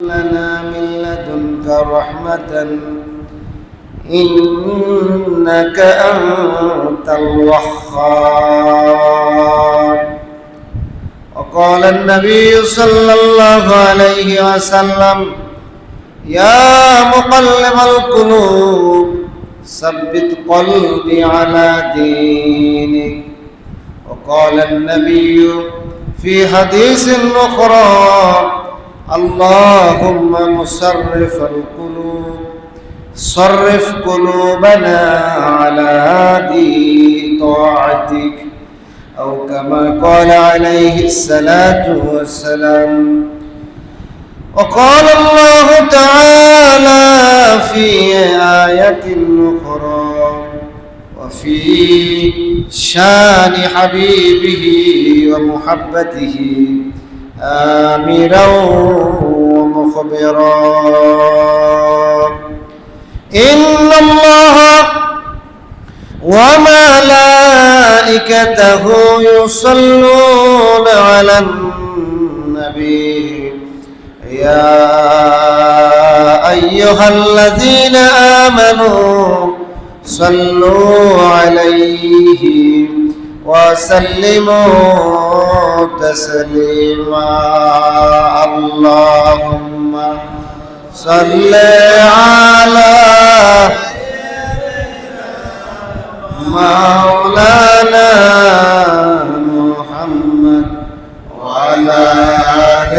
لنا من لدنك رحمة إنك أنت الوهاب. وقال النبي صلى الله عليه وسلم: يا مقلب القلوب ثبت قلبي على دينك. وقال النبي في حديث أخرى: اللهم مصرف القلوب صرف قلوبنا على دين طاعتك، أو كما قال عليه الصلاة والسلام. وقال الله تعالى في آية أخرى وفي شان حبيبه ومحبته آمرا ومخبرا: إن الله وملائكته يصلون على النبي يا أيها الذين آمنوا صلوا عليه وسلموا تسليما. اللهم صل على مولانا محمد وعلى آل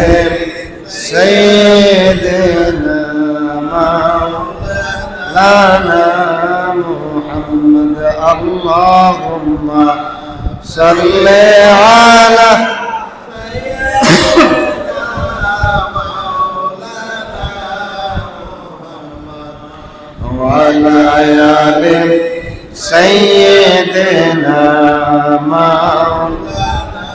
سيدنا مولانا محمد. اللهم صل على وعلى آل سيدنا مولانا।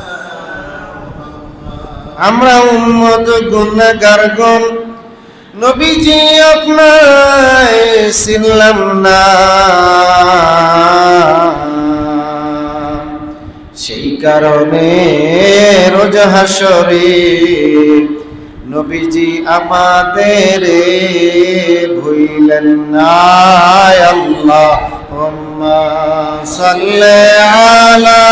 আমরা উম্মত গুনাহগারগণ নবীজি আপনায় চিনলাম না, সেই কারণে রোজ হাসরে নবীজি আমাদের ভুলেন না। আল্লাহুম্মা সাল্লি আলা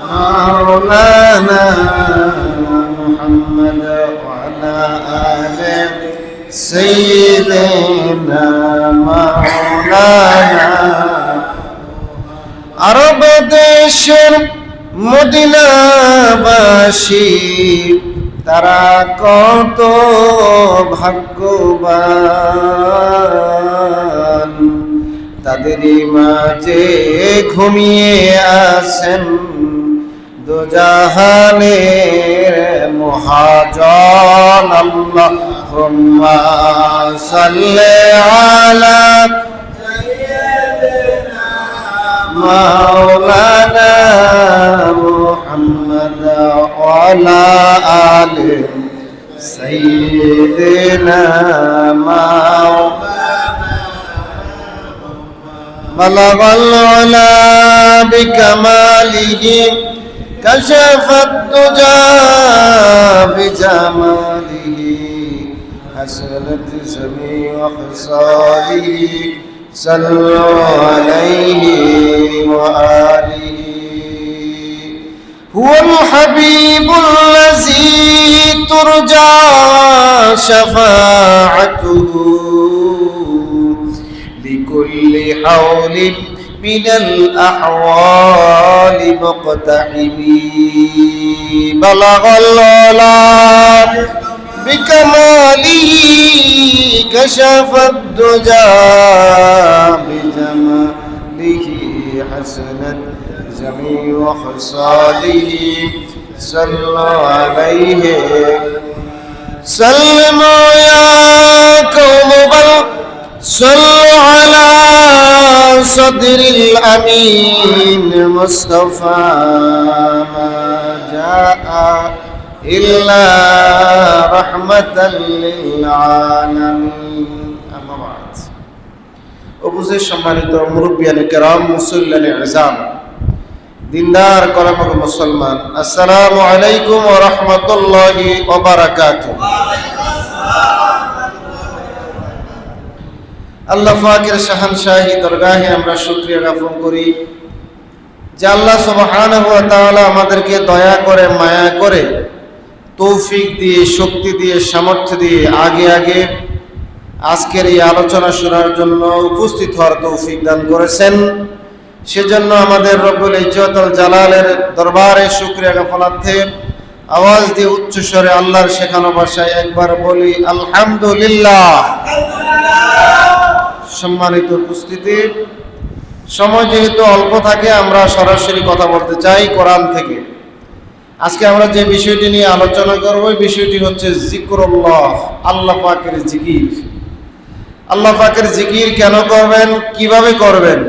মাওলানা মুহাম্মদ ওয়া আলা আলি সাইয়্যিদিনা মাওলানা। আরব দেশের মদিনাবাসী তারা কত ভাগ্যবান, তাদের মাঝে ঘুমিয়ে আছেন দোজাহানের মহাজন। আল্লাহুম্মা সাল্লি আলা মাওলানা মুহাম্মদ ওয়া আলা আলি সাইয়্যিদিনা মাওলানা। বালাগাল উলা বিকামালিহি কাশাফাত দুজা বিজামালিহি হাসানাত জামিউ খিসালিহি صلوا عليه وآله. هو الحبيب الذي ترجى شفاعته لكل حول من الأحوال مقتحم. بلغ العلا بكماله كشف الدجى بجماله حسنت جميع خصاله. صلوا عليه سلموا يا قوم بل صلوا على صدر الأمين مصطفى ما جاء إلا رحمة للعالمين. أما بعد. উপস্থিত সম্মানিত মুরব্বিয়ানে কেরাম, মুসল্লিয়ানে ইজাম, দিনদার কলমক মুসলমান, আসসালামু আলাইকুম ওয়া রাহমাতুল্লাহি ওয়া বারাকাতুহু। আল্লাহ পাকের শাহানশাহী দরগাহে আমরা শুকরিয়া জ্ঞাপন করি যে আল্লাহ সুবহানাহু ওয়া তাআলা আমাদেরকে দয়া করে, মায়া করে, তৌফিক দিয়ে, শক্তি দিয়ে, সামর্থ্য দিয়ে আগে আজকের এই আলোচনা শোনার জন্য উপস্থিত হওয়ার তৌফিক দান করেছেন। সেজন্য আমাদের রব্বুল ইজ্জত ওয়াল জালালের দরবারে শুকরিয়া জ্ঞাপনার্থে আওয়াজ দিয়ে উচ্চ স্বরে আল্লাহর শেখানো ভাষায় একবার বলি আলহামদুলিল্লাহ। সম্মানিত উপস্থিতি, সময় যেহেতু অল্প থাকে আমরা সরাসরি কথা বলতে চাই কোরআন থেকে। আজকে আমরা যে বিষয়টি নিয়ে আলোচনা করব ওই বিষয়টি হচ্ছে জিকরুল্লাহ, আল্লাহ পাকের জিকির। আল্লাহ পাকের জিকির কেন করবেন, কিভাবে করবেন,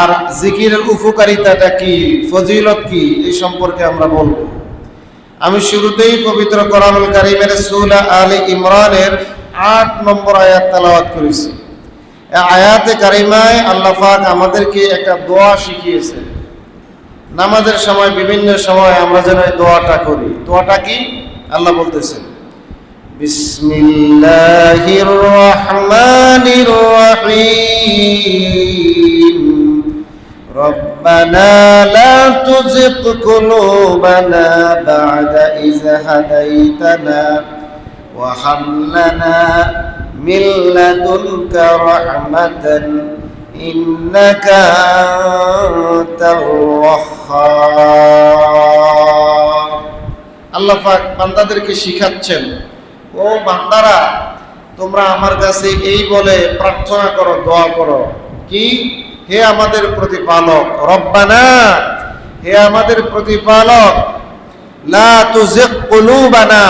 আর জিকিরের উপকারিতাটা কি, ফজিলত কি, এই সম্পর্কে আমরা বলব। আমি শুরুতেই পবিত্র কোরআনুল কারীমের সূরা আলে ইমরানের ৮ নম্বর আয়াত তেলাওয়াত করেছি। এই আয়াতে কারিমায় আল্লাহ পাক আমাদেরকে একটা দোয়া শিখিয়েছেন। নামাজের সময়, বিভিন্ন সময় আমরা যেন এই দোয়াটা করি। দোয়াটা কি? আল্লাহ বলতেছেন, বিসমিল্লাহির রহমানির রহিম, রব্বানা লা তুযিগ কুলুবানা বা'দা ইয হাদাইতানা ওয়া হাব লানা মিন লাদুনকা রাহমাতান ইন্নাকা আনতার ওয়াহ্হাব। আল্লাহ পাক বান্দাদেরকে শিখাচ্ছেন, ও বান্দারা, তোমরা আমার কাছে এই বলে প্রার্থনা করো, দোয়া করো, কি? হে আমাদের প্রতিপালক, রব্বানা, হে আমাদের প্রতিপালক, লা তুযিগ কুলুবানা,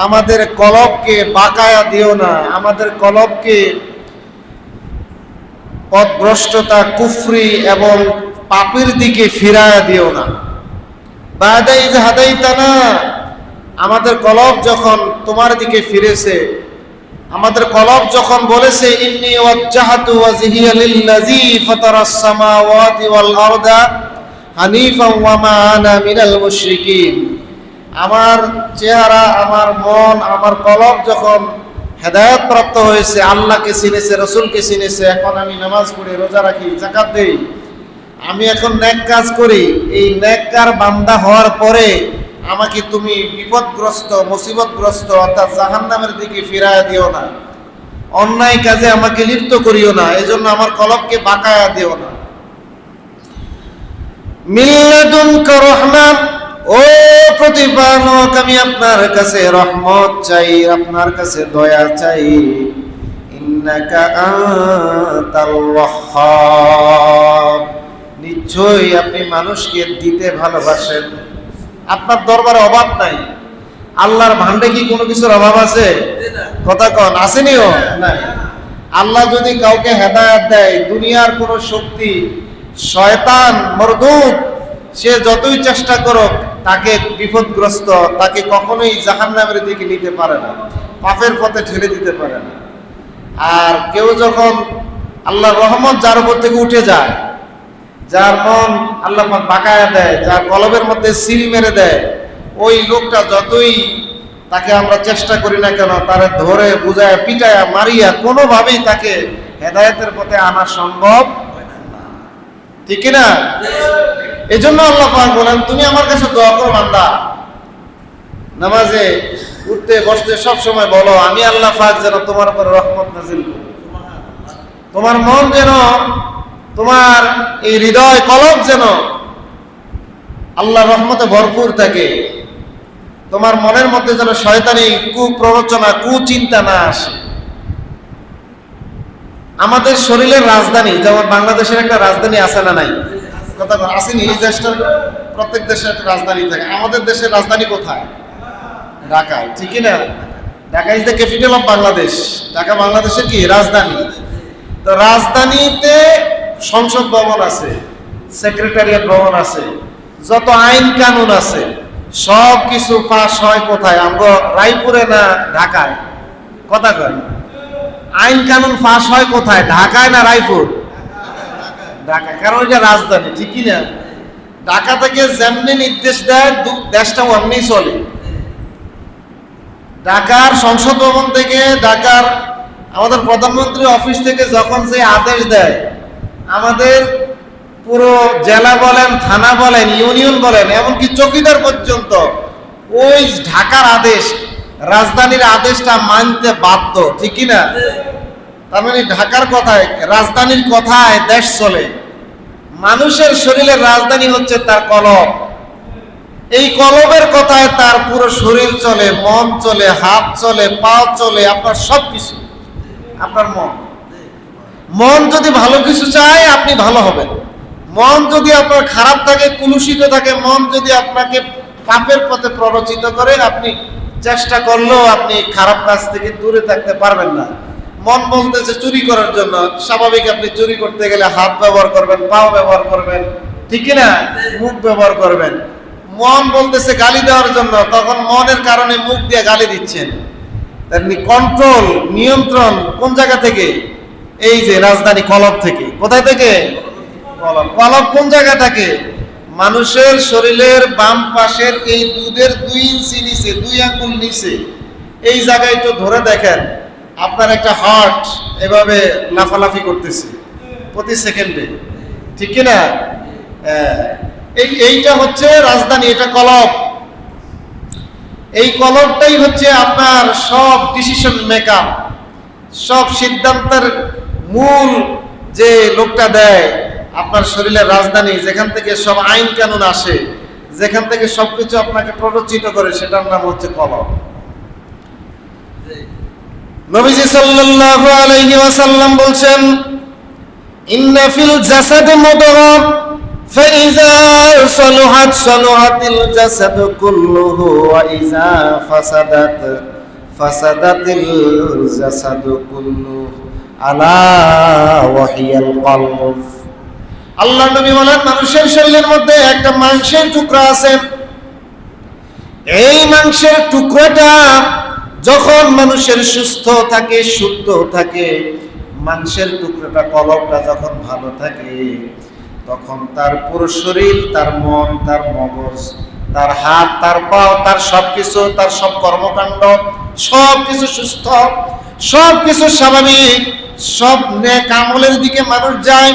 আমাদের কলবকে বাঁকায়া দিও না, আমাদের কলবকে পথভ্রষ্টতা, কুফরি এবং পাপের দিকে ফিরায়া দিও না। বা'দা ইয হাদাইতানা, আমাদের কলব যখন তোমার দিকে ফিরেছে, আমাদের কলব যখন বলেছে ইন্নী ওয়াজ্জাহতু ওয়াজহিয়া লিল্লাযী ফাতারাস সামাওয়াতি ওয়াল আরদা হানিফাও ওয়া মা আনা মিনাল মুশরিকিন, আমার চেহারা, আমার মন, আমার কলব যখন হেদায়েত প্রাপ্ত হয়েছে, আল্লাহকে চিনেছে, রাসূলকে চিনেছে, এখন আমি নামাজ পড়ি, রোজা রাখি, যাকাত দেই, আমি এখন নেক কাজ করি, এই নেককার বান্দা হওয়ার পরে আমাকে তুমি বিপদগ্রস্ত, মুসিবতগ্রস্ত অর্থাৎ জাহান্নামের দিকে ফিরায়া দিও না, অন্যায় কাজে আমাকে লিপ্ত করিও না, এজন্য আমার কলবকে বাঁকায়া দিও না। মিন লাদুনকা রাহমা, ও প্রতিপালক, আমি আপনার কাছে রহমত চাই, আপনার কাছে দয়া চাই। ইন্নাকা আনতাল ওয়াহ্হাব, নিশ্চয়ই আপনি মানুষকে দিতে ভালোবাসেন, আপনার দরবারে অভাব নাই। আল্লাহর ভান্ডে কি কোনো কিছুর অভাব আছে? কথা কন, আসেনিও নাই। আল্লাহ যদি কাউকে হেদায়েত দেয়, দুনিয়ার কোনো শক্তি, শয়তান, মরদুদ, সে যতই চেষ্টা করুক তাকে বিপদগ্রস্ত, তাকে কখনোই জাহান্নামের দিকে নিতে পারে না, পাপের পথে ঠেলে দিতে পারে না। আর কেউ যখন আল্লাহর রহমত যার উপর থেকে উঠে যায়, যার মন আল্লাহ পাক বাঁকায়া দেয়, যার কলবের মধ্যে সিল মেরে দেয়, ওই লোকটা যতই তাকে আমরা চেষ্টা করি না কেন, তারে ধরে বুঝায়, পিটায়া, মারিয়া কোনোভাবেই তাকে হেদায়েতের পথে আনা সম্ভব না, ঠিক না? এই জন্য আল্লাহ পাক বলেন, তুমি আমার কাছে দোয়া করো বান্দা, নামাজে উঠতে বসতে সব সময় বলো, আমি আল্লাহ পাক যেন তোমার উপর রহমত নাজিল করি, তোমার মন যেন, তোমার এই হৃদয় কলব যেন আল্লাহর রহমতে ভরপুর থাকে, তোমার মনের মধ্যে যেন শয়তানি কুপ্ররোচনা, কুচিন্তা না আসে। আমাদের শরীরের রাজধানী, যেমন বাংলাদেশের একটা রাজধানী আছে না নাই? কথা আসেনি? এই দেশটার প্রত্যেক দেশের একটা রাজধানী থাকে। আমাদের দেশের রাজধানী কোথায়? ঢাকায়, ঠিক না? Dhaka is the capital of Bangladesh. Dhaka বাংলাদেশের কি রাজধানী? তো রাজধানীতে সংসদ ভবন আছে, সেক্রেটারিয়েট ভবন আছে, যত আইন কানুন আছে সব কিছু পাস হয় কোথায়? আমরা রায়পুরে না ঢাকায়? কথা কয়, আইন কানুন পাস হয় কোথায়? ঢাকায় না রায়পুর? ঢাকায়, কারণ এটা রাজধানী, ঠিক না? ঢাকা থেকে যেমনি নির্দেশ দেয় দেশটা অমনি চলে। ঢাকার সংসদ ভবন থেকে, ঢাকার আমাদের প্রধানমন্ত্রী অফিস থেকে যখন যে আদেশ দেয়, আমাদের পুরো জেলা বলেন, থানা বলেন, ইউনিয়ন বলেন, এমনকি চৌকিদার পর্যন্ত ওই ঢাকার আদেশ, রাজধানীর আদেশটা মানতে বাধ্য, ঠিক কিনা? তার মানে ঢাকার কথায়, রাজধানীর কথায় দেশ চলে। মানুষের শরীরের রাজধানী হচ্ছে তার কলব। এই কলবের কথায় তার পুরো শরীর চলে, মন চলে, হাত চলে, পা চলে, আপনার সবকিছু। আপনার মন যদি ভালো কিছু চায়, আপনি ভালো হবেন। মন যদি আপনার খারাপ থাকে, কুলুষিত থাকে, মন যদি আপনাকে পাপের পথে প্ররোচিত করে, আপনি চেষ্টা করলেও আপনি খারাপ কাজ থেকে দূরে থাকতে পারবেন না। মন বলতেছে চুরি করার জন্য, স্বাভাবিক আপনি চুরি করতে গেলে হাত ব্যবহার করবেন, পাও ব্যবহার করবেন, ঠিক না? মুখ ব্যবহার করবেন। মন বলতেছে গালি দেওয়ার জন্য, তখন মনের কারণে মুখ দিয়ে গালি দিচ্ছেন। তেমনি কন্ট্রোল, নিয়ন্ত্রণ কোন জায়গা থেকে? এই যে রাজধানী কলব থেকে। কোথায় থেকে? কলব। কলব কোন জায়গা থেকে? মানুষের শরীরের বাম পাশের এই দুধের 2 ইঞ্চি নিচে, 2 আঙ্গুল নিচে, এই জায়গায় তো ধরে দেখেন আপনার একটা হার্ট এভাবে লাফালাফি করতেছে প্রতি সেকেন্ডে, ঠিক কিনা? এইটা হচ্ছে রাজধানী, এটা কলব। এই কলবটাই হচ্ছে আপনার সব ডিসিশন মেকার, সব সিদ্ধান্তের মূল যে লোকটা দেয়। আপনার শরীরের রাজধানী, যেখান থেকে সব আইন কানুন আসে, যেখান থেকে সবকিছু আপনাকে প্ররোচিত করে, সেটার নাম হচ্ছে কলব। নবীজি সাল্লাল্লাহু আলাইহি ওয়াসাল্লাম বলছেন, ইন্না ফিল জাসাদি মুদগাহ ফাইযা সালুহাত সালুহাতিল জাসাদু কুল্লুহু ওয়া ইযা ফাসাদাত ফাসাদাতিল জাসাদু কুল্লুহু আলা ওয়া হিয়াল কলব। আল্লাহর নবী বলেন, মানুষের শরীরের মধ্যে একটা মাংসের টুকরা আছে। এই মাংসের টুকরাটা যখন মানুষের সুস্থ থাকে, শুদ্ধ থাকে, মাংসের টুকরাটা, কলবটা যখন ভালো থাকে, তখন তার পুরো শরীর, তার মন, তার মগজ, তার হাত, তার পা, তার সবকিছু, তার সব কর্মকাণ্ড, সবকিছু সুস্থ, সবকিছু স্বাভাবিক, সব নেক আমলের দিকে মানুষ যায়।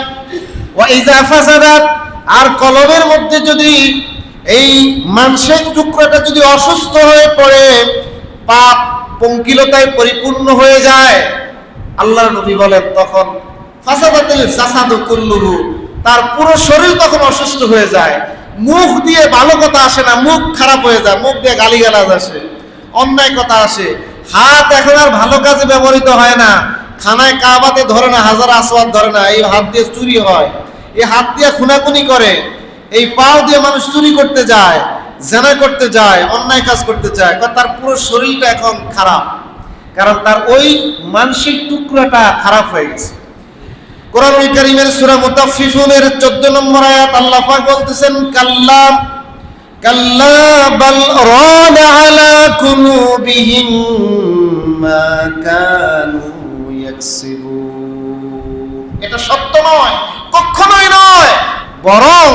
ওয়া ইযা ফাসাদাত, আর কলবের মধ্যে যদি এই মাংসের টুকরাটা যদি অসুস্থ হয়ে পড়ে, পাপ পঙ্কিলতায় পরিপূর্ণ হয়ে যায়, আল্লাহর নবী বলেন তখন ফাসাদাতিল জাসাদু কুল্লুহু, তার পুরো শরীর তখন অসুস্থ হয়ে যায়। মুখ দিয়ে ভালো কথা আসে না, মুখ খারাপ হয়ে যায়, মুখ দিয়ে গালিগালাজ আসে, অন্যায় কথা আসে। হাত এখন আর ভালো কাজে ব্যবহৃত হয় না, খানায় কাবাতে ধরে না, হাজার আসওয়াদ ধরে না, এই হাত দিয়ে চুরি হয়, এই হাত দিয়ে খুনাখুনি করে, এই পাও দিয়ে মানুষ চুরি করতে যায়, জেনা করতে যায়, অন্যায় কাজ করতে চায়। তার পুরো শরীরটা এখন খারাপ, কারণ তার ওই মানসিক টুকরাটা খারাপ হয়ে গেছে। কোরআনুল কারীমের সূরা মুতাফফিফুনের 14 নম্বর আয়াত আল্লাহ পাক বলতেছেন, কাল্লা কাল্লা বাল রানা আলা কুলুবিহিম মা কানু ইয়াকসিবুন। এটা সত্য নয়, কখনোই নয়, বরং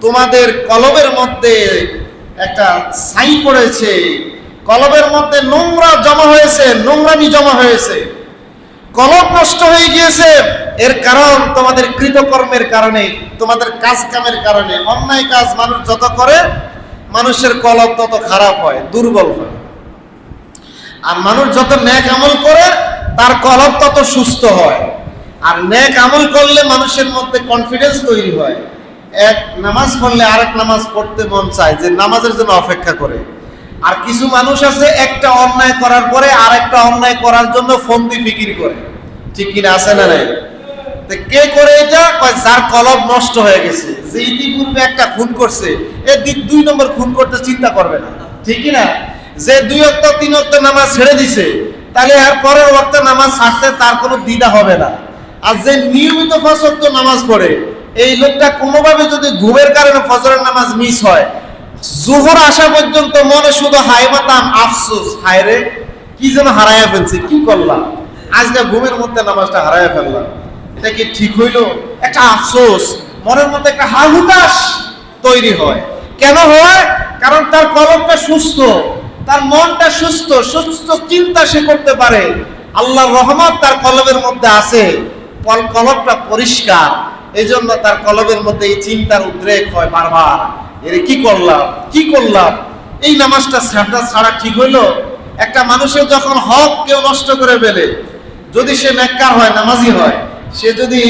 তোমাদের কলবের মধ্যে একটা ছাই পড়েছে, কলবের মধ্যে নোংরা জমা হয়েছে, নোংরামি জমা হয়েছে, কলব নষ্ট হয়ে গিয়েছে। এর কারণ তোমাদের কৃতকর্মের কারণে, তোমাদের কাজ কামের কারণে। অন্যায় কাজ মানুষ যত করে, মানুষের কলব তত খারাপ হয়, দুর্বল হয়। আর মানুষ যত নেক আমল করে, তার কলব তত সুস্থ হয়। আর নেক আমল করলে মানুষের মধ্যে কনফিডেন্স তৈরি হয়। এক নামাজ পড়লে আরেক নামাজ পড়তে মন চায়, যে নামাজের জন্য অপেক্ষা করে। আর কিছু মানুষ আছে, একটা অন্যায় করার পরে আরেকটা অন্যায় করার জন্য ফন্দি ফিকির করে, ঠিক কিনা? আছে না নাই? কে করে এটা? যার কলব নষ্ট হয়ে গেছে, যে ইতিপূর্বে একটা খুন করছে, এ 2 নম্বর খুন করতে চিন্তা করবে না, ঠিক কিনা? যে 2 ওয়াক্ত 3 ওয়াক্ত নামাজ ছেড়ে দিছে, তাহলে আর পরের ওয়াক্ত নামাজ ছাড়তে তার কোনো দ্বিধা হবে না। আর যে নিয়মিত 5 ওয়াক্ত নামাজ পড়ে, এই লোকটা কোনোভাবে যদি ঘুমের কারণে ফজরের নামাজ মিস হয়, জোহর আসা পর্যন্ত মনে শুধু হাইমাতাম, আফসোস, হায় রে কি যেন হারাইয়া ফেলছে, কি করলাম, আজকে ঘুমের মধ্যে নামাজটা হারাইয়া ফেললাম, এটা কি ঠিক হইল? একটা আফসোস, মনের মধ্যে একটা হাহুতাশ, তৈরি হয়। কেন হয়? কারণ তার কলবটা সুস্থ, তার মনটা সুস্থ, সুস্থ চিন্তা সে করতে পারে, আল্লাহর রহমত তার কলবের মধ্যে আছে, কলবটা পরিষ্কার, এই জন্য তার কলবের মধ্যে এই চিন্তার উদ্রেক হয় বারবার, এর কি করলাম কি করলাম, এই নামাজটা ছাড়া ঠিক হইলো? একটা মানুষের যখন হক কেউ নষ্ট করে ফেলে, যদি সে নেককার হয়, নামাজি হয়, সে যদি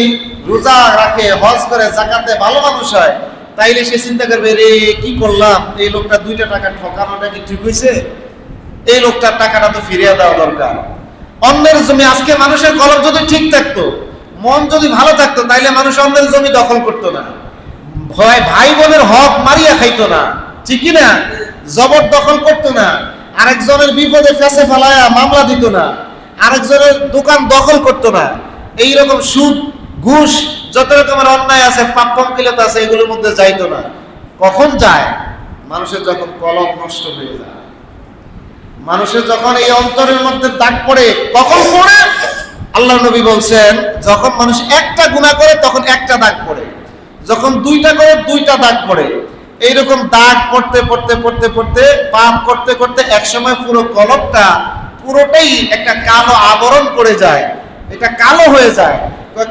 রোজা রাখে, হজ করে, যাকাতে ভালো মানুষ হয়, তাইলে সে চিন্তা করবে, রে কি করলাম, এই লোকটা 2টা টাকা ঠকানোটা কি ঠিক হয়েছে? এই লোকটার টাকাটা তো ফিরিয়ে দেওয়া দরকার। অন্যের জমি, আজকে মানুষের কলব যদি ঠিক থাকতো, মন যদি ভালো থাকতো, তাইলে মানুষ অন্যের জমি দখল করতো না, ভাই বোনের হক মারিয়া খাইতো না, ঠিকই না? জবরদখল করতো না, আরেকজনের বিপদে ফেসে ফেলায়া মামলা দিত না, আরেকজনের দোকান দখল করতো না, এইরকম সুদ ঘুষ যত রকমের অন্যায় আছে, পাপ-পঙ্কিলতা আছে, এগুলোর মধ্যে যাইতো না। কখন যায়? মানুষের যখন কলব নষ্ট হয়ে যায়, মানুষের যখন এই অন্তরের মধ্যে দাগ পড়ে, কখন পড়ে? আল্লাহ নবী বলছেন, যখন মানুষ একটা গুনাহ করে তখন একটা দাগ পড়ে, যখন 2টা করে 2টা দাগ পড়ে। এইরকম দাগ পড়তে পড়তে পড়তে পড়তে, পাপ করতে করতে একসময় পুরো কলবটা পুরোটাই একটা কালো আবরণ পড়ে যায়, এটা কালো হয়ে যায়।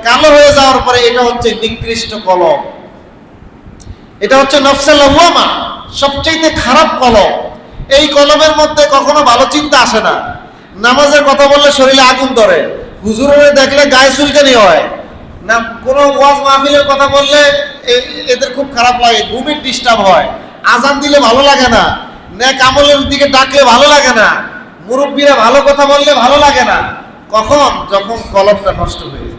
কালো হয়ে যাওয়ার পরে এটা হচ্ছে নিকৃষ্ট কলব, এটা হচ্ছে নফসে লওয়ামা, সবচেয়ে খারাপ কলব। এই কলবের মধ্যে কখনো ভালো চিন্তা আসে না। নামাজের কথা বললে শরীরে আগুন ধরে, হুজুরের দেখলে গায়ে চুলকানি হয় না, কোনো ওয়াজ মাহফিলের কথা বললে এদের খুব খারাপ লাগে, ঘুমের ডিস্টার্ব হয়, আজান দিলে ভালো লাগে না, নেক আমলের দিকে ডাকলে ভালো লাগে না, মুরব্বীরা ভালো কথা বললে ভালো লাগে না। কখন? যখন কলবটা নষ্ট হয়ে যায়।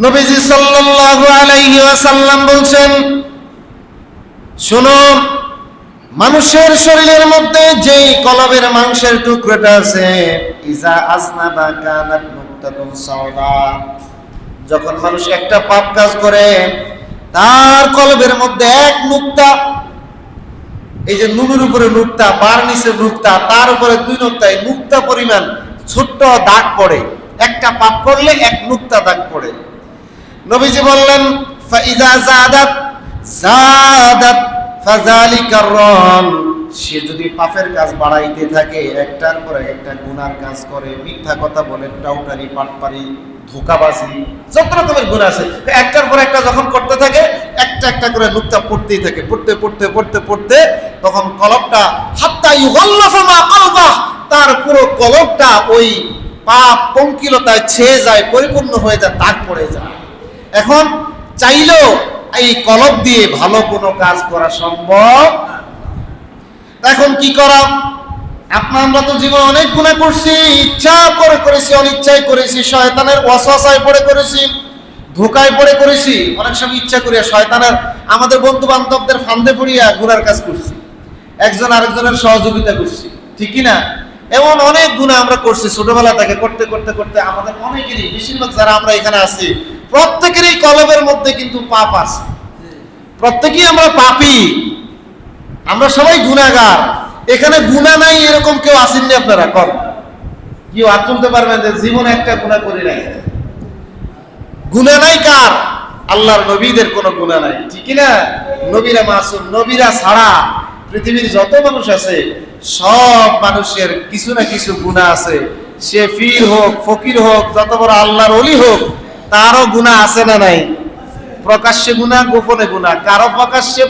নবীজি সাল্লাল্লাহু আলাইহি ওয়াসাল্লাম বলছেন, শোনো, মানুষের শরীরের মধ্যে যেই কলবের মাংসের টুকরোটা আছে, ইজা আজনাবা কানাত নুকতাতুন সাওদা, যখন মানুষ একটা পাপ কাজ করে, তার কলবের মধ্যে এক নুকতা, এই যে নুনের উপরে নুকতা, বার নিচে নুকতা, তার উপরে 2 নুকতা, এই নুকতা পরিমাণ ছোট্ট দাগ পড়ে, একটা পাপ করলে এক নুকতা দাগ পড়ে। নবীজি বললেন, ফাইজা যাদাত যাদাত ফাযালিকার রান, সে যদি পাপের কাজ বাড়াইতে থাকে, একটার পর একটা গুনার কাজ করে, মিথ্যা কথা বলে, টাউটারি, পাটপারি, ধোঁকাবাজি, যত রকমের গুনাহ আছে, একটার পর একটা যখন করতে থাকে, একটা একটা করে নুকতা পড়তেই থাকে, পড়তে পড়তে পড়তে পড়তে তখন কলবটা হাত্তা ইউগাল্লাফা মা কলবা, তার পুরো কলবটা ওই পাপ পঙ্কিলতায় ছেয়ে যায়, পরিপূর্ণ হয়ে যায়, দাগ পড়ে যায়। এখন চাইলেও এই কলব দিয়ে ভালো কোনো কাজ করা সম্ভব। এখন কি করা? আমরা তো জীবনে অনেক গুনাহ করছি, ইচ্ছা করে করেছি, অনিচ্ছায় করেছি, শয়তানের ওয়াসওয়াসায় পড়ে করেছি, ধোঁকায় পড়ে করেছি, অনেক সময় ইচ্ছা করিয়া শয়তানের, আমাদের বন্ধু বান্ধবদের ফান্দে পড়িয়া গুনার কাজ করছি, একজন আরেকজনের সহযোগিতা করছি, ঠিক কি না? এমন অনেক গুনাহ আমরা করছি ছোটবেলা থেকে, করতে করতে করতে আমাদের অনেকেরই, বেশিরভাগ যারা আমরা এখানে আছি, প্রত্যেকেরই কলবের মধ্যে কিন্তু পাপ আছে, প্রত্যেকেই আমরা পাপী, আমরা সবাই গুনাহগার। এখানে গুনাহ নাই এরকম কেউ আসেননি আপনারা? কর কেউ হাত তুলতে পারবেন যে জীবনে একটা গুনাহ করি নাই? গুনাহ নাই কার? আল্লাহর নবীদের কোনো গুনাহ নাই, ঠিক না? নবীরা মাসুম, নবীরা ছাড়া পৃথিবীর যত মানুষ আছে, সব মানুষের কিছু না কিছু গুনাহ আছে। সে পীর হোক, ফকির হোক, যত বড় আল্লাহর ওলি হোক, তারও গুনাহ আছে না নাই? প্রকাশ্যে গুনাহ, গোপনে গুনাহ, কারো প্রকাশ্যে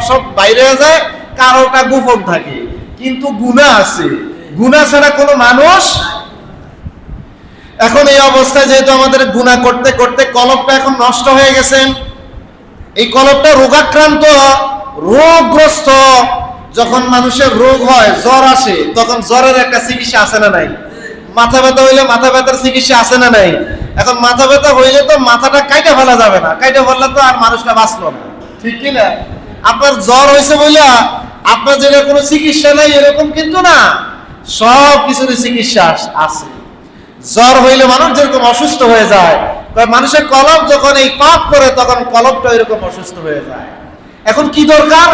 সব বাইরে হয়ে যায়, কারোটা গোপন থাকে, কিন্তু গুনাহ আছে। গুনাহ ছাড়া কোনো মানুষ। এখন এই অবস্থায় যেহেতু আমাদের গুনাহ করতে করতে কলবটা এখন নষ্ট হয়ে গেছে, এই কলবটা রোগাক্রান্ত, রোগগ্রস্ত। যখন মানুষের রোগ হয়, জ্বর আসে, তখন জ্বরের একটা চিকিৎসা আছে না নাই? মাথা ব্যথা হইলে মাথা ব্যথার চিকিৎসা আছে না নাই? এখন মাথা ব্যথা হইলে তো মাথাটা কাইটা ফেলা যাবে না, কাইটা ফেললে তো আর মানুষটা বাঁচলো না, ঠিক কি না? আপনার জ্বর হয়েছে বলে আপনার যেটা কোনো চিকিৎসা নাই এরকম কিন্তু না, সব কিছুরই চিকিৎসা আছে। জ্বর হইলে মানুষ যেরকম অসুস্থ হয়ে যায়, মানুষের কলব যখন এই পাপ করে তখন কলবটা এরকম অসুস্থ হয়ে যায়। এখন কি দরকার?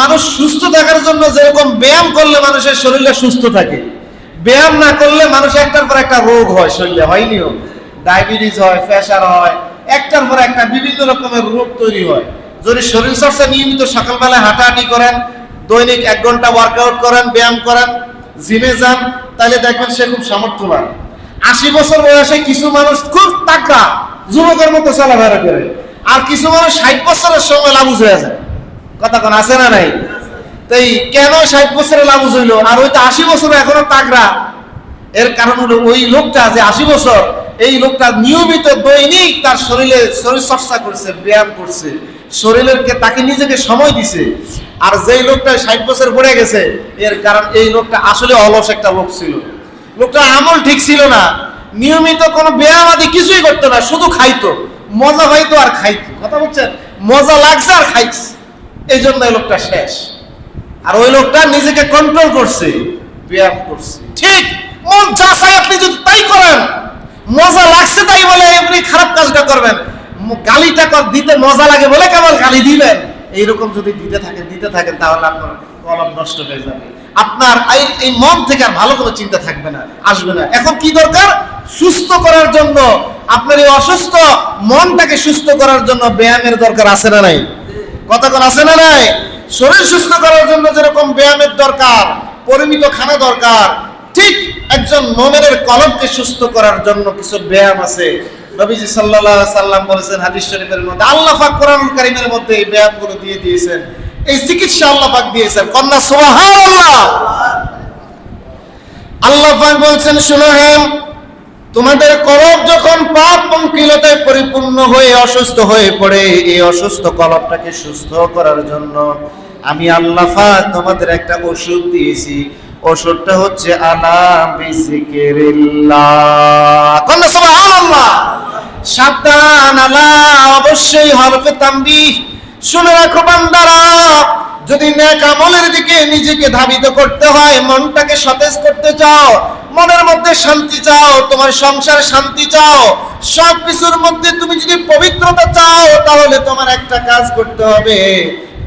মানুষ সুস্থ থাকার জন্য যেরকম ব্যায়াম করলে মানুষের শরীরটা সুস্থ থাকে, ব্যায়াম না করলে মানুষ একটার পর একটা রোগ হয় শরীরে, হয়নিও? ডায়াবেটিস হয়, প্রেশার হয়, একটার পর একটা বিভিন্ন রকমের রোগ তৈরি হয়। যদি শরীর চর্চা নিয়মিত সকালবেলায় হাঁটাহাঁটি করেন, দৈনিক 1 ঘন্টা ওয়ার্কআউট করেন, ব্যায়াম করেন, জিমে যান, তাহলে দেখবেন সে খুব সামর্থ্যবান। 80 বছর বয়সে কিছু মানুষ খুব তাগড়া যুবকের মতো চলাফেরা করে, আর কিছু মানুষ 60 বছরের সময় লাবুজ হয়ে যায়। কথা কোন আছে না নাই? তাই কেন 60 বছরে লাবুজ হইলো আর ওই তো 80 বছর এখনো তাগড়া? এর কারণ হলো ওই লোকটা যে 80 বছর, এই লোকটা নিয়মিত দৈনিক তার শরীর চর্চা করছে, ব্যায়াম করছে, তাকে নিজেকে সময় দিছে। আর যেই লোকটা 60 বছর পড়ে গেছে, এর কারণ এই লোকটা আসলে অলস একটা লোক ছিল। লোকটা আমল ঠিক ছিল না, নিয়মিত কোনো ব্যায়াম আদি কিছুই করতো না, শুধু খাইতো, মজা পাইতো আর খাইতো। কথা বলছেন, মজা লাগছে আর খাইছে, এই জন্য এই লোকটা শেষ। আর ওই লোকটা নিজেকে কন্ট্রোল করছে, ব্যায়াম করছে। ঠিক মন যা চাই আপনি যদি তাই করেন, মজা লাগছে তাই বলে এমনি খারাপ কাজটা করবেন, গালিটা দিতে মজা লাগে বলে কেবল গালি দিবেন, এইরকম যদি দিতে থাকেন তাহলে আপনার কলম নষ্ট হয়ে যাবে। আপনার এই মন থেকে আর ভালো কোনো চিন্তা থাকবে না, আসবে না। এখন কি দরকার? সুস্থ করার জন্য, আপনার এই অসুস্থ মনটাকে সুস্থ করার জন্য ব্যায়ামের দরকার আছে না নাই? কথা কোন আছে না নাই? শরীর সুস্থ করার জন্য যেরকম ব্যায়ামের দরকার, পরিমিত খানা দরকার, ঠিক একজন মুমিনের কলবকে সুস্থ করার জন্য কিছু ব্যায়াম আছে। নবীজি সাল্লাল্লাহু আলাইহি সাল্লাম বলেছেন হাদিস শরীফের মধ্যে, আল্লাহ পাক কোরআনুল কারীমের মধ্যে এই ব্যায়ামগুলো দিয়ে দিয়েছেন, এই চিকিৎসা আল্লাহ পাক দিয়েছেন। কন্যা সুবহানাল্লাহ। আল্লাহ পাক বলছেন, শুনো হে, তোমাদের কলব যখন পাপ পঙ্কিলতায় পরিপূর্ণ হয়ে অসুস্থ হয়ে পড়ে, এই অসুস্থ কলবটাকে সুস্থ করার জন্য আমি আল্লাহ পাক তোমাদের একটা ওষুধ দিয়েছি। ওষুধটা হচ্ছে আলা বিজিকিরিল্লাহ। কন্যা সুবহানাল্লাহ। সাবধান, আলা অবশ্যই হরফে তানবীহ। শুনে রাখো বান্দারা, যদি নেক আমলের দিকে নিজেকে ধাবিত করতে হয়, মনটাকে সতেজ করতে চাও, মনের মধ্যে শান্তি চাও, তোমার সংসার শান্তি চাও, সব কিছুর মধ্যে তুমি যদি পবিত্রতা চাও, তাহলে তোমার একটা কাজ করতে হবে,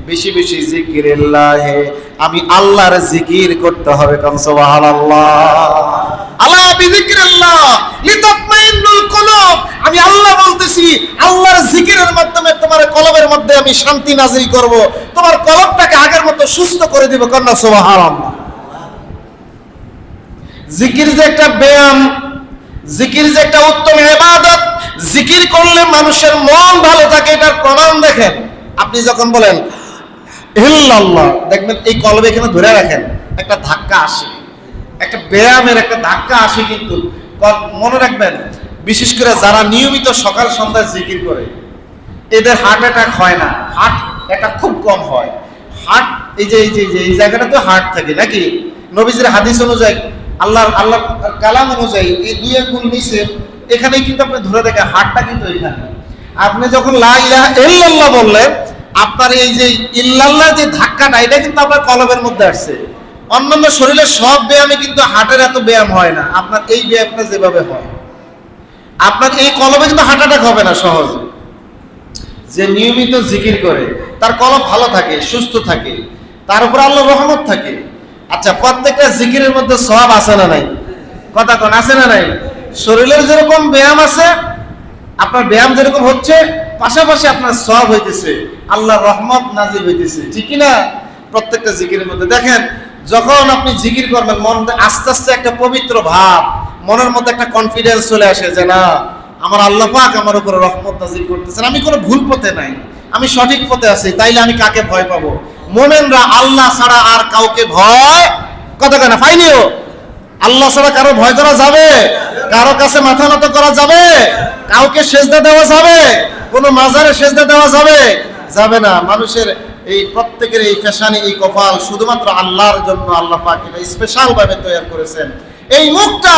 বেশি বেশি জিকিরিল্লাহ, আমি আল্লাহর জিকির করতে হবে। কাম সুবহানাল্লাহ। আলা বিজিকিরিল্লাহ লিতাতমাইন্নুল কুলুব। আমি আল্লাহ বলতেছি, আল্লাহর জিকিরের মাধ্যমে তোমার কলবের মধ্যে আমি শান্তি নাযিল করব, তোমার কলবটাকে আগের মতো সুস্থ করে দিব। কন্যা সুবহানাল্লাহ। জিকির যে একটা ব্যায়াম, জিকির যে একটা উত্তম ইবাদত, জিকির করলে মানুষের মন ভালো থাকে, এটার প্রমাণ দেখেন। আপনি যখন বলেন ইল্লাল্লাহ, দেখবেন এই কলবে এখানে ধরে রাখেন, একটা ধাক্কা আসে, একটা ব্যায়ামের একটা ধাক্কা আসে। কিন্তু মনে রাখবেন, বিশেষ করে যারা নিয়মিত সকাল সন্ধ্যায় জিকির করে, এদের হার্ট অ্যাটাক হয় না, হার্ট অ্যাটাক খুব কম হয়। হার্ট এই জায়গাটা তো হার্ট থাকে নাকি? নবীজির হাদিস অনুযায়ী, আল্লাহ কালাম অনুযায়ী, এই 2 আঙ্গুল নিচে এখানেই কিন্তু আপনি ধরে দেখেন, হার্টটা কিন্তু এখানে। আপনি যখন লা ইলাহা ইল্লাল্লাহ বললেন, আপনার এই যে ইল্লাল্লাহ যে ধাক্কাটা, এটা কিন্তু আপনার কলবের মধ্যে আসছে। অন্যান্য শরীরের সব ব্যায়ামে কিন্তু হার্টের এত ব্যায়াম হয় না, আপনার এই ব্যায়ামটা যেভাবে হয়, আপনার এই কলবে কিন্তু হার্ট অ্যাটাক হবে না সহজে। যে নিয়মিত জিকির করে তার কলব ভালো থাকে, সুস্থ থাকে, তার উপর আল্লাহর রহমত থাকে। আচ্ছা, প্রত্যেকটা জিকিরের মধ্যে সওয়াব আছে না নাই? কথা কোন আছে না নাই? শরীরের যেরকম ব্যায়াম আছে, আপনার ব্যায়াম যেরকম হচ্ছে, পাশাপাশি আপনার সওয়াব হইতেছে, আল্লাহর রহমত নাজিল হইতেছে, ঠিক কি না? প্রত্যেকটা জিকিরের মধ্যে দেখেন, যখন আপনি জিকির করবেন, মন আস্তে আস্তে একটা পবিত্র ভাব, মনের মধ্যে একটা কনফিডেন্স চলে আসে যে না, আমার আল্লাহ পাক আমার উপরে রহমত নাজিল করতেছেন, আমি কোনো ভুল পথে নাই, আমি সঠিক পথে আছি, তাইলে আমি কাকে ভয় পাবো? মুমিনরা আল্লাহ ছাড়া আর কাউকে ভয় কথা কেন পাইনিও। আল্লাহ ছাড়া কারো ভয় করা যাবে? কারো কাছে মাথা নত করা যাবে? কাউকে সেজদা দেওয়া যাবে? কোনো মাজারে সেজদা দেওয়া যাবে? যাবে না। মানুষের এই প্রত্যেকের এই পেশানি, এই কপাল শুধুমাত্র আল্লাহর জন্য আল্লাহ পাক এটা স্পেশাল ভাবে তৈরি করেছেন। এই মুখটা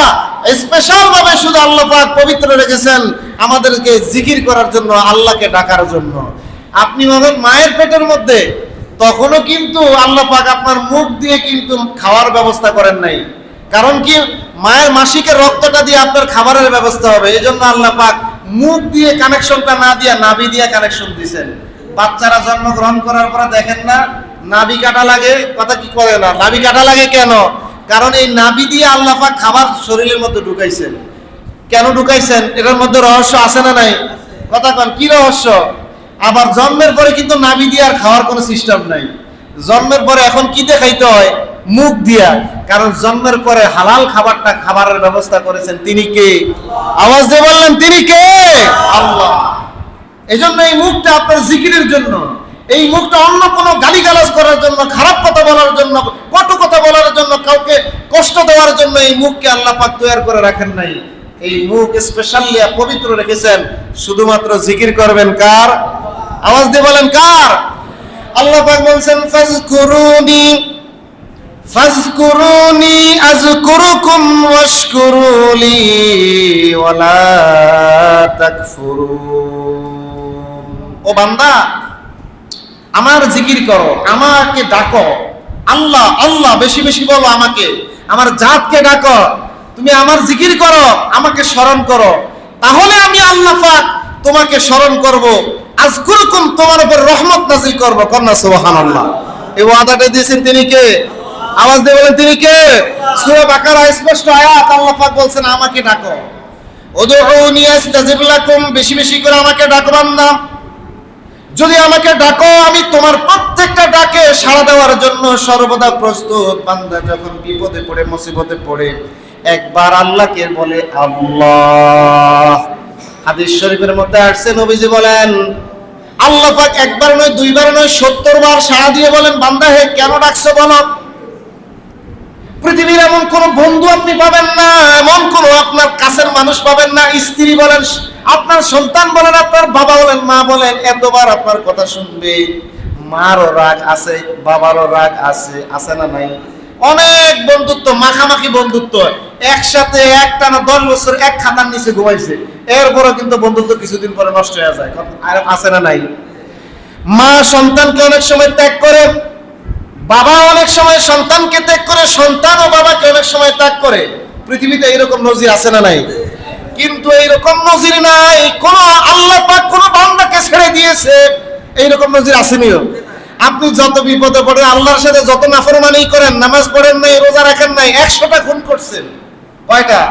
স্পেশাল ভাবে শুধু আল্লাহ পাক পবিত্র রেখেছেন আমাদেরকে জিকির করার জন্য, আল্লাহকে ডাকার জন্য। আপনি মায়ের পেটের মধ্যে, তখনও কিন্তু আল্লাহ পাক আপনার মুখ দিয়ে কিন্তু খাওয়ার ব্যবস্থা করেন নাই। কারণ কি? মায়ের মাসিকের রক্তটা দিয়ে আপনার খাবারের ব্যবস্থা হবে, এই জন্য আল্লাহ পাক মুখ দিয়ে কানেকশনটা না দিয়ে নাভি দিয়ে কানেকশন দিয়েছেন। বাচ্চারা জন্মগ্রহণ করার পরে দেখেন না, নাভি কাটা লাগে, কথা কি করে না? নাভি কাটা লাগে কেন? কারণ এই নাভি দিয়ে আল্লাহ পাক খাবার শরীরের মধ্যে ঢুকাইছেন। কেন ঢুকাইছেন? এটার মধ্যে রহস্য আছে না নাই? কথা কন, কি রহস্য? আবার জন্মের পরে কিন্তু নাভি দিয়ে আর খাওয়ার কোনো সিস্টেম নাই। জন্মের পরে এখন কি দিয়ে খাইতে হয়? মুখ দিয়া। কারণ জন্মের পরে হালাল খাবারটা খাবারের ব্যবস্থা করেছেন তিনি কে? আওয়াজ দিয়ে বললেন তিনি কে? আল্লাহ। এজন্য এই মুখটা আপনার জিকিরের জন্য, এই মুখটা অন্য কোনো গালিগালাজ করার জন্য, খারাপ কথা বলার জন্য, কটু কথা বলার জন্য, কাউকে কষ্ট দেওয়ার জন্য এই মুখকে আল্লাহ পাক তৈরি করে রাখেন নাই। এই মুখ স্পেশালি পবিত্র রেখেছেন শুধুমাত্র জিকির করবেন কার? আওয়াজ দিয়ে বলেন কার? আল্লাহ পাক বলছেন ফাজকুরুনি ফাজকুরুনি আযকুরুকুম ওয়াশকুরুলি ওয়ালা তাকফুরুন। ও বান্দা, আমার জিকির করো, আমাকে ডাকো। আল্লাহ আল্লাহ বেশি বেশি বলো, আমাকে, আমার জাতকে ডাকো। তুমি আমার জিকির করো, আমাকে স্মরণ করো, তাহলে আমি আল্লাহ পাক তোমাকে স্মরণ করব। আযকুরুকুম, তোমার উপর রহমত নাযিল করব। কন্যা সুবহানাল্লাহ। এই ওয়াদাটা দিয়েছেন তিনি কে? আওয়াজ দিয়ে বলেন তিনি কে? সূরা বাকারা স্পষ্ট আয়াত, আল্লাহ পাক বলছেন আমাকে ডাকো। উদউনি আস্তাজিব লাকুম, বেশি বেশি করে আমাকে ডাকো বান্দা। যদি আমাকে ডাকো, আমি তোমার প্রত্যেকটা ডাকে সাড়া দেওয়ার জন্য সর্বদা প্রস্তুত। বান্দা যখন বিপদে পড়ে, মুসিবতে পড়ে, একবার আল্লাহকে বলে আল্লাহ। হাদিস শরীফের মধ্যে আসছে, নবীজি বলেন আল্লাহ পাক একবার নয়, দুইবার নয়, 70 বার সাড়া দিয়ে বলেন বান্দা হে কেন ডাকছো বলো। পৃথিবীর এমন কোন বন্ধু আপনি পাবেন না, এমন কোন আপনার কাছের মানুষ পাবেন না, স্ত্রী বলেন, আপনার সন্তান বলেন, আপনার বাবা বলেন, মা বলেন, এতবার আপনার কথা শুনবে। মারও রাগ আছে, বাবারও রাগ আছে, আছে না নাই? অনেক বন্ধুত্ব, মাখামাখি বন্ধুত্ব, একসাথে একটানা 10 বছর এক খাতার নিচে ঘুমাইছে, এরপরও কিন্তু বন্ধুত্ব কিছুদিন পরে নষ্ট হয়ে যায়, আছে না নাই? মা সন্তানকে অনেক সময় ত্যাগ করে, বাবা অনেক সময় সন্তানকে ত্যাগ করে, সন্তান ও বাবাকে অনেক সময় ত্যাগ করে। পৃথিবীতে এইরকম নজির আছে না নাই? কিন্তু এইরকম নজির নাই কোন আল্লাহ পাক কোন বান্দাকে ছেড়ে দিয়েছে, এইরকম নজির আসেনিও। আপনি যত বিপদে পড়েন, আল্লাহর সাথে যত নাফরমানি করেন, নামাজ পড়েন নাই, রোজা রাখেন নাই, 100টা খুন করছেন। কয়টা?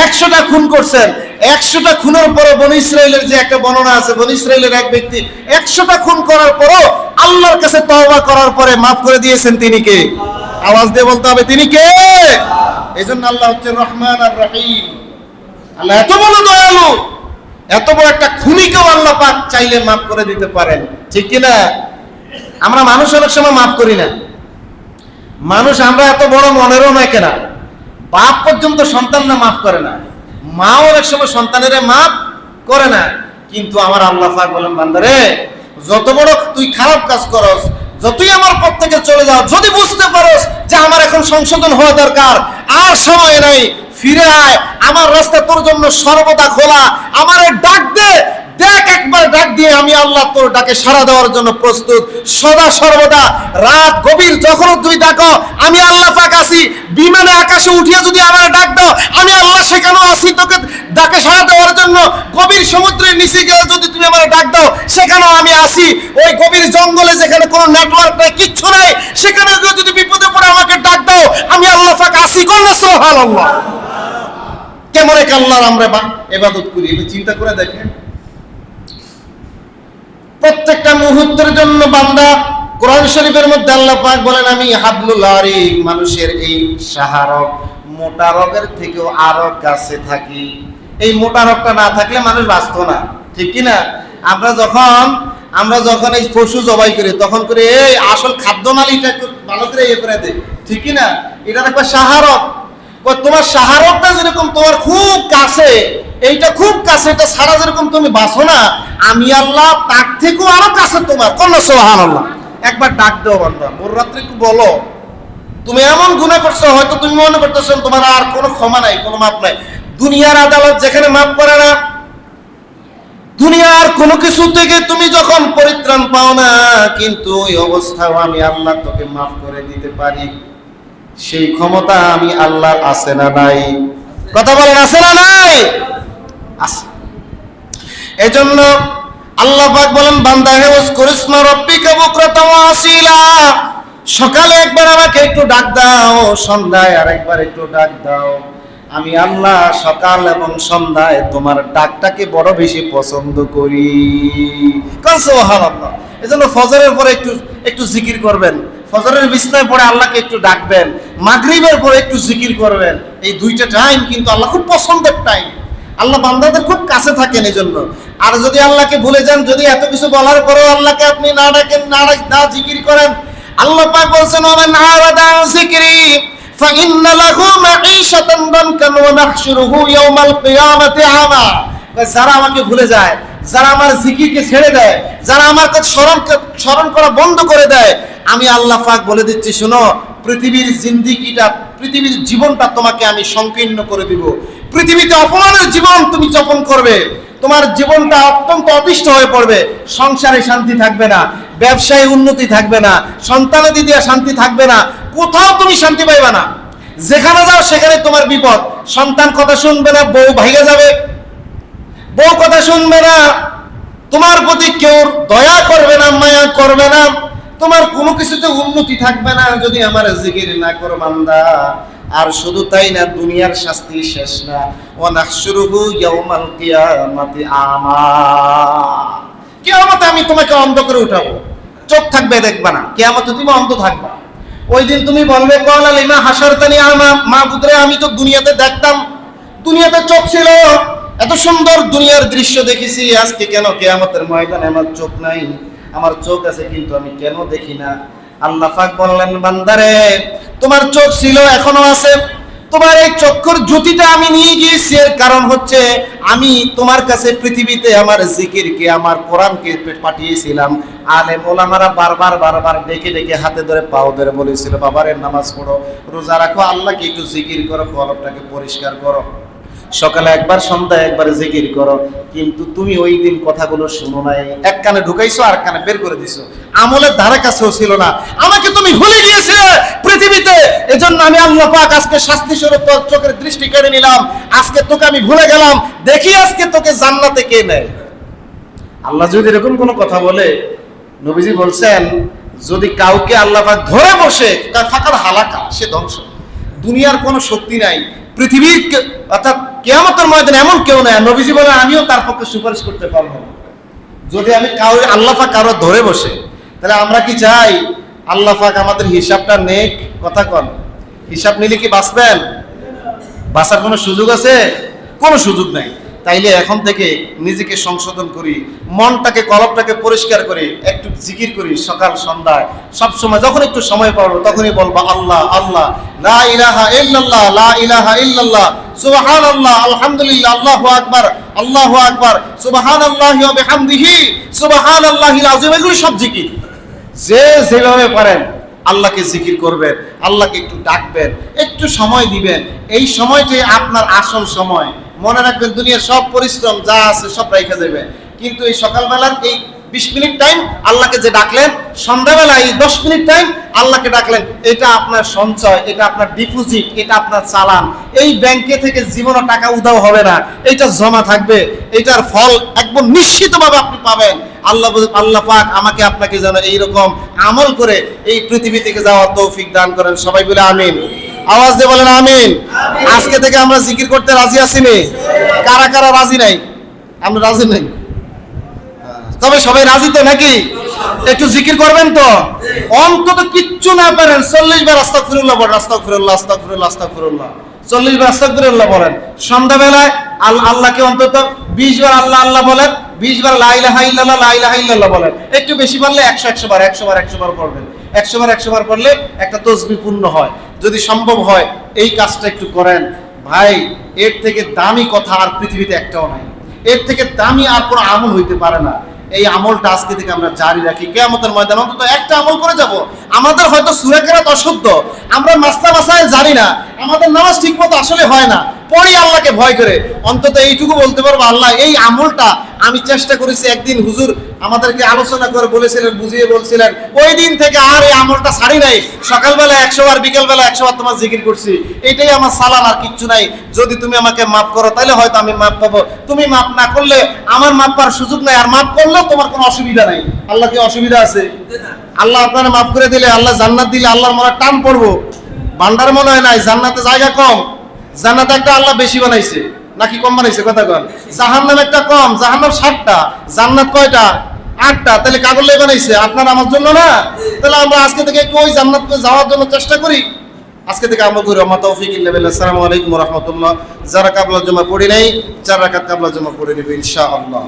100টা খুন করছেন। 100টা খুনের পরে বনী ইসরাইলের যে একটা বর্ণনা আছে, বনী ইসরাইলের এক ব্যক্তি 100টা খুন করার পরও আল্লাহর কাছে তওবা করার পরে মাফ করে দিয়েছেন তিনি কে? আওয়াজ দিয়ে বলতে হবে তিনি কে? এইজন্য আল্লাহ হচ্ছেন রহমান আর রহিম। আল্লাহ এত বড় দয়ালু, এত বড় একটা খুনিকেও আল্লাহ পাক চাইলে মাফ করে দিতে পারেন, ঠিক কি না? আমরা মানুষ অনেক সময় মাফ করি না। মানুষ আমরা এত বড় মনেরও নয় কেনা, বাপ পর্যন্ত সন্তান না মাফ করে না, মা অনেক সময় সন্তানের মাফ করে না। কিন্তু আমার আল্লাহ পাক বলেন বান্দারে, যত বড় তুই খারাপ কাজ করস, যতই আমার পথ থেকে চলে যাও, যদি বুঝতে পারস যে আমার এখন সংশোধন হওয়া দরকার, আর সময় নাই, ফিরে আয়, আমার রাস্তা তোর জন্য সর্বদা খোলা, আমারে ডাক দে, দেখ একবার ডাক দিয়ে আমি আল্লাহ তোর ডাকে সাড়া দেওয়ার জন্য প্রস্তুত। সদা সর্বদা রাত গভীর যখন তুই ডাকো, আমি আল্লাহ পাক আসি। বিমানে আকাশে উঠিয়ে যদি আমার ডাক দাও, আমি আল্লাহ সেখানেও আসি তোকে ডাকে সাড়া দেওয়ার জন্য। গভীর সমুদ্রের নিচে গিয়ে যদি তুমি আমার ডাক দাও, সেখানেও আমি আসি। ওই গভীর জঙ্গলে যেখানে কোনো নেটওয়ার্ক নাই, কিচ্ছু নাই, সেখানে যদি বিপদে পড়ে আমাকে ডাক দাও, আমি আল্লাহ পাক আসি। করলে সুবহানাল্লাহ। কেমন এক আল্লাহর আমরা ইবাদত করি, এটা চিন্তা করে দেখেন। প্রত্যেকটা মুহূর্তের জন্য বান্দা, কোরআন শরীফের মধ্যে আল্লাহ পাক বলেন আমি হাবলুল আরিক, মানুষের এই সাহারক, মোটা রগের থেকেও আরো কাছে থাকি। এই মোটা রগটা না থাকলে মানুষ বাঁচত না, ঠিক কি না? আমরা যখন এই পশু জবাই করি, তখন করে এই আসল খাদ্য নালীটা একটু ভালো করে ইয়ে করে দেয়, ঠিক কি না? এটা একটা সাহারক। তোমার সাহারকটা যেরকম তোমার খুব কাছে, এইটা খুব কাছে, এটা ছাড়া যেরকম তুমি বাঁচো না, আমি আল্লাহ তার থেকেও আরো কাছে তোমার। কন্যা সুবহানাল্লাহ। একবার ডাক দাও বান্দা, ভোর রাত্রে একটু বলো, তুমি এমন গুনাহ করছো, হয়তো তুমি মনে করতেছো তোমার আর কোনো ক্ষমা নাই, কোনো মাপ নাই। দুনিয়ার আদালত যেখানে মাপ করে না, দুনিয়ার কোনো কিছু থেকে তুমি যখন পরিত্রাণ পাও না, কিন্তু ওই অবস্থাও আমি আল্লাহ তোকে মাফ করে দিতে পারি। সেই ক্ষমতা আমি আল্লাহর আছে না নাই? কথা বলেন আছে না নাই? আছে। এজন্য আল্লাহ পাক বলেন বান্দা হে উযকুর ইসমা রাব্বিকা বুকরাতাও ওয়া আসীলা, সকালে একবার আমাকে একটু ডাক দাও, সন্ধ্যায় আরেকবার একটু ডাক দাও। আমি আল্লাহ সকাল এবং সন্ধ্যায় তোমার ডাকটাকে বড় বেশি পছন্দ করি। সুবহানাল্লাহ। এজন্য ফজরের পরে একটু একটু জিকির করবেন, ফজরের বিছনায় পড়ে আল্লাহকে একটু ডাকবেন, মাগরিবের পরে একটু জিকির করবেন। এই দুইটা টাইম কিন্তু আল্লাহ খুব পছন্দের টাইম, আল্লাহ বান্দাদের খুব কাছে থাকেন এজন্য। আর যদি আল্লাহকে ভুলে যান, যদি এত কিছু বলার পরেও আল্লাহকে আপনি না ডাকেন, না জিকির করেন, আল্লাহ পাক বলেন ওমান আরাদা যিকরি ফাইন্না লাহু মাঈশাতান দানকান ওয়া নাহশুরুহু ইয়াওমাল কিয়ামাতি আমা। যারা আমাকে ভুলে যায়, যারা আমার জিকিরকে ছেড়ে দেয়, যারা আমার কাছে স্মরণ করা বন্ধ করে দেয়, আমি আল্লাহ পাক বলে দিচ্ছি শোনো, পৃথিবীর জিন্দেগিটা, পৃথিবীর জীবনটা তোমাকে আমি সংকীর্ণ করে দিব। পৃথিবীতে অপমানের জীবন তুমি যাপন করবে, তোমার জীবনটা অত্যন্ত অতিষ্ঠ হয়ে পড়বে, সংসারে শান্তি থাকবে না, ব্যবসায় উন্নতি থাকবে না, সন্তানাদি দিয়ে শান্তি থাকবে না, কোথাও তুমি শান্তি পাইবে না। যেখানে যাও সেখানে তোমার বিপদ, সন্তান কথা শুনবে না, বউ ভাইগা যাবে, বউ কথা শুনবে না, তোমার প্রতি কেউ দয়া করবে না, মায়া করবে না, তোমার কোনো কিছুতে উন্নতি থাকবে না যদি আমার জিকির না করো বান্দা। আর শুধু তাই না, দুনিয়ার শাস্তি শেষ না, ওয়া নাহশুরুহু ইয়াওমাল কিয়ামাতি আমা। কিয়ামতে আমি তোমাকে অন্ধ করে উঠাবো, চোখ থাকবে দেখবা না, কিয়ামতে তুমি অন্ধ থাকবা। ওই দিন তুমি বলবে ক্বালা লিমা হাশারতানি আমা, মাবুদরে আমি তো দুনিয়াতে দেখতাম, দুনিয়াতে চোখ ছিল, এত সুন্দর দুনিয়ার দৃশ্য দেখেছি, আজকে কেন কিয়ামতের ময়দানে আমার চোখ নাই? আমার চোখ আছে কিন্তু আমি কেন দেখি না? আল্লাহ পাক বললেন বান্দারে, তোমার চোখ ছিল, এখনো আছে, তোমার এই চক্ষুর জ্যোতিটা আমি নিয়ে গিয়েছি। এর কারণ হচ্ছে আমি তোমার কাছে পৃথিবীতে আমার জিকিরকে, আমার কোরআনকে পাঠিয়েছিলাম। আলেম ওলামারা বারবার ডেকে ডেকে হাতে ধরে পাও ধরে বলেছিল, বাবারে নামাজ পড়ো, রোজা রাখো, আল্লাহকে একটু জিকির করো, কলবটাকে পরিষ্কার করো, সকালে একবার সন্ধ্যায় একবার জিকির করো। কিন্তু তুমি ওই দিন কথাগুলো শুনো নাই, এক কানে ঢুকাইছো আর কানে বের করে দিছো, আমলের ধারে কাছেও ছিল না, আমাকে তুমি ভুলে গিয়েছিলে পৃথিবীতে। এজন্য আমি আল্লাহ পাক আজকে শাস্তি স্বরূপ তোর চোখের দৃষ্টি কেড়ে নিলাম, আজকে তোকে আমি ভুলে গেলাম, দেখি আজকে তোকে জান্নাতে কে নেয়। আল্লাহ যদি এরকম কোনো কথা বলে, নবীজি বলছেন যদি কাউকে আল্লাহ পাক ধরে বসে, তার ফাকার হালাকা, সে ধ্বংস। দুনিয়ার কোনো শক্তি নাই, পৃথিবীর অর্থাৎ কিয়ামতের ময়দানে এমন কেউ নাই, নবীজি বলে আমিও তার পক্ষে সুপারিশ করতে পারবো না। যদি আমি আল্লাহ পাক কারো ধরে বসে, তাহলে আমরা কি চাই আল্লাহ পাক আমাদের হিসাবটা নেক? কথা কন, হিসাব নিলে কি বাঁচবেন? বাঁচার কোনো সুযোগ আছে? কোনো সুযোগ নাই। তাইলে এখন থেকে নিজেকে সংশোধন করি, মনটাকে, কলবটাকে পরিষ্কার করি, একটু জিকির করি সকাল সন্ধ্যায়, সব সময় যখন একটু সময় পাবো তখনই বলবো আল্লাহ আল্লাহ, লা ইলাহা ইল্লাল্লাহ, লা ইলাহা ইল্লাল্লাহ, সুবহানাল্লাহ, আলহামদুলিল্লাহ, আল্লাহু আকবার, সুবহানাল্লাহি ওয়া বিহামদিহি, সুবহানাল্লাহিল আযীম। এগুলো সব জিকির, যে যেভাবে পারেন আল্লাহকে জিকির করবেন, আল্লাহকে একটু ডাকবেন, একটু সময় দিবেন। এই সময়টাই আপনার আসল সময়। মনে রাখবেন, দুনিয়ার সব পরিশ্রম যা আছে সব রেখে যাবে, কিন্তু এই সকালবেলার এই 20 মিনিট টাইম আল্লাহকে যে ডাকলেন, সন্ধ্যাবেলা এই 10 মিনিট টাইম আল্লাহকে ডাকলেন, এটা আপনার সঞ্চয়, এটা আপনার ডিপোজিট, এটা আপনার চালান। এই ব্যাংকে থেকে জীবনে টাকা উধাও হবে না, এটা জমা থাকবে, এটার ফল একদম নিশ্চিতভাবে আপনি পাবেন। আল্লাহ পাক আমাকে আপনাকে যেন এইরকম আমল করে এই পৃথিবী থেকে যাওয়ার তৌফিক দান করেন। সবাই বলে আমিন। আওয়াজ দিয়ে বলেন আমিন। আজকে থেকে আমরা জিকির করতে রাজি আছি নি? কারা কারা রাজি নাই? আমরা রাজি নাই, তবে সবাই রাজি তো নাকি? একটু জিকির করবেন তো, অন্তত কিচ্ছু না পারেন 40 বার আস্তাগফিরুল্লাহ বলেন, আস্তাগফিরুল্লাহ, আস্তাগফিরুল্লাহ, আস্তাগফিরুল্লাহ, 40 বার আস্তাগফিরুল্লাহ বলেন। সন্ধ্যাবেলায় আল্লাহকে অন্তত 20 বার আল্লাহ আল্লাহ বলেন, 20 বার লা ইলাহা ইল্লাল্লাহ, লা ইলাহা ইল্লাল্লাহ বলেন। একটু বেশি পারলে 100 বার পড়বেন, 100 বার পড়লে একটা তাসবিহ পূর্ণ হয়। যদি সম্ভব হয় এই কাজটা একটু করেন ভাই, এর থেকে দামি কথা আর পৃথিবীতে একটাও নাই, এর থেকে দামি আর কোনো আমল হইতে পারে না। এই আমলটা আজকে থেকে আমরা জারি রাখি, কিয়ামতের ময়দানে অন্তত একটা আমল করে যাব। আমাদের হয়তো সূরা কেরাত অশুদ্ধ, আমরা মাসলা মাসাইল জানি না, আমাদের নামাজ ঠিকমতো আসলে হয় না, পড়ি আল্লাহকে ভয় করে, অন্তত এইটুকু বলতে পারবো আল্লাহ এই আমলটা আমি চেষ্টা করেছি। একদিন হুজুর আমাদেরকে আলোচনা করে বলেছিলেন, বুঝিয়ে বলছিলেন, ওই দিন থেকে আর এই আমলটা ছাড়ি নাই। সকালবেলা 100 বার, বিকেলবেলা 100 বার তোমার জিকির করছি, এটাই আমার সালাম, আর কিচ্ছু নাই। যদি তুমি আমাকে মাফ করো তাহলে হয়তো আমি মাফ পাবো, তুমি মাফ না করলে আমার মাফ পাওয়ার সুযোগ নাই, আর মাফ করলেও তোমার কোনো অসুবিধা নাই। আল্লাহ কি অসুবিধা আছে? আল্লাহ আপনারা মাফ করে দিলে, আল্লাহ জান্নাত দিলে আল্লাহর মনে টান পড়বো, ভান্ডার মনে হয় নাই, জান্নাতে জায়গা কম, জান্নাত একটা আল্লাহ বেশি বানাইছে নাকি কম বানাইছে? কথা কন। জাহান্নাম একটা কম, জাহান্নাম 7টা, জান্নাত কয়টা? 8টা। তাহলে কাগজে বানাইছে, আপনার আমার জন্য না? তাহলে আমরা আজকে থেকে একটু ওই জান্নাতে যাওয়ার জন্য চেষ্টা করি। আজকে থেকে আমল করি। আমা তৌফিক ইল্লা বিল্লাহ। আসসালামু আলাইকুম ওয়া রাহমাতুল্লাহ। যারা কাবলা জমা পড়ি নাই 4 রাকাত কাবলা জমা পড়ে নেবে ইনশাআল্লাহ।